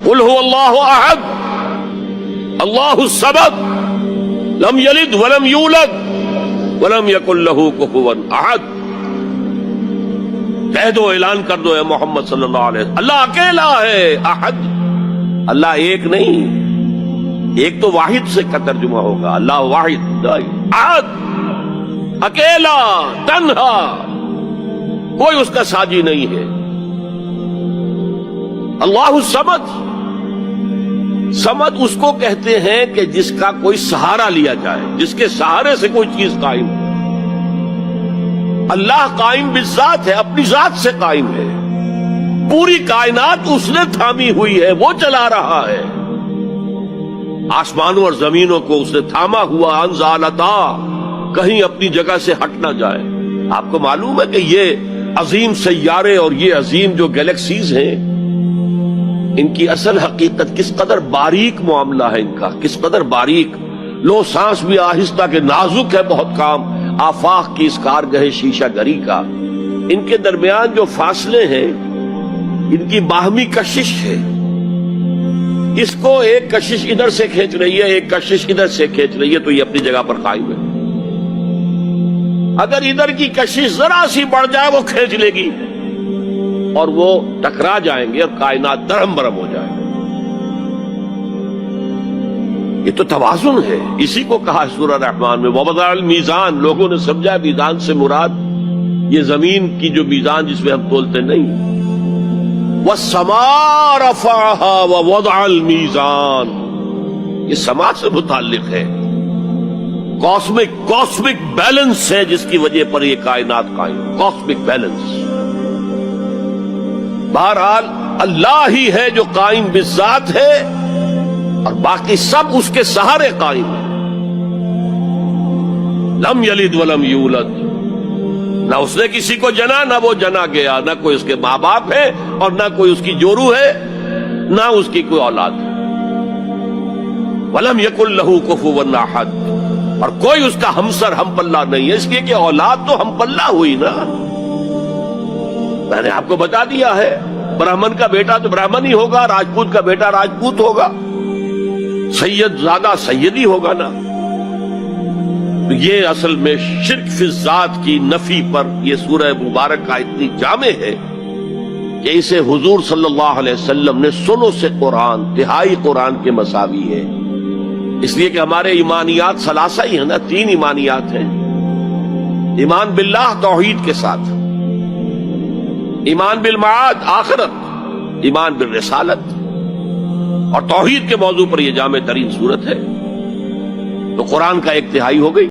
قل هو اللہ احد اللہ الصمد لم یلد ولم یولد ولم یکن لہ کفوا احد. کہہ دو، اعلان کر دو اے محمد صلی اللہ علیہ وسلم، اللہ اکیلا ہے. احد، اللہ ایک نہیں، ایک تو واحد سے کا ترجمہ ہوگا، اللہ واحد. احد، اکیلا، تنہا، کوئی اس کا ساجی نہیں ہے. اللہ الصمد، صمد اس کو کہتے ہیں کہ جس کا کوئی سہارا لیا جائے، جس کے سہارے سے کوئی چیز قائم ہو. اللہ قائم بالذات ہے، اپنی ذات سے قائم ہے. پوری کائنات اس نے تھامی ہوئی ہے، وہ چلا رہا ہے. آسمانوں اور زمینوں کو اس نے تھاما ہوا، انزالتا، کہیں اپنی جگہ سے ہٹ نہ جائے. آپ کو معلوم ہے کہ یہ عظیم سیارے اور یہ عظیم جو گیلیکسیز ہیں، ان کی اصل حقیقت کس قدر باریک معاملہ ہے، ان کا کس قدر باریک. لو سانس بھی آہستہ کہ نازک ہے بہت کام، آفاق کی اس کارگہ شیشہ گری کا. ان کے درمیان جو فاصلے ہیں، ان کی باہمی کشش ہے. اس کو ایک کشش ادھر سے کھینچ رہی ہے، ایک کشش ادھر سے کھینچ رہی ہے، تو یہ اپنی جگہ پر قائم ہے. اگر ادھر کی کشش ذرا سی بڑھ جائے وہ کھینچ لے گی اور وہ ٹکرا جائیں گے اور کائنات درہم برہم ہو جائے گی. یہ تو توازن ہے. اسی کو کہا سورہ رحمان میں ووضع المیزان. لوگوں نے سمجھا میزان سے مراد یہ زمین کی جو میزان جس میں ہم تولتے نہیں. والسماء رفعها ووضع المیزان، یہ سما سے متعلق ہے. کاسمک بیلنس ہے جس کی وجہ پر یہ کائنات قائم. Cosmic balance. بہرحال اللہ ہی ہے جو قائم بالذات ہے اور باقی سب اس کے سہارے قائم ہیں. لم یلد ولم یولد، نہ اس نے کسی کو جنا نہ وہ جنا گیا، نہ کوئی اس کے ماں باپ ہے اور نہ کوئی اس کی جورو ہے، نہ اس کی کوئی اولاد ہے. ولم یکن لہ کفوا احد، اور کوئی اس کا ہمسر ہم پلہ نہیں ہے. اس لیے کہ اولاد تو ہم پلہ ہوئی نا. میں نے آپ کو بتا دیا ہے، برہمن کا بیٹا تو برہمن ہی ہوگا، راجپوت کا بیٹا راجپوت ہوگا، سید زادہ سیدی ہوگا نا. تو یہ اصل میں شرک فی الذات کی نفی پر یہ سورہ مبارکہ اتنی جامع ہے کہ اسے حضور صلی اللہ علیہ وسلم نے سلو سے قرآن، تہائی قرآن کے مساوی ہے. اس لیے کہ ہمارے ایمانیات ثلاثہ ہی ہیں نا، 3 ایمانیات ہیں. ایمان باللہ توحید کے ساتھ، ایمان بالمعاد آخرت، ایمان بالرسالت، اور توحید کے موضوع پر یہ جامع ترین صورت ہے. تو قرآن کا ایک تہائی ہو گئی.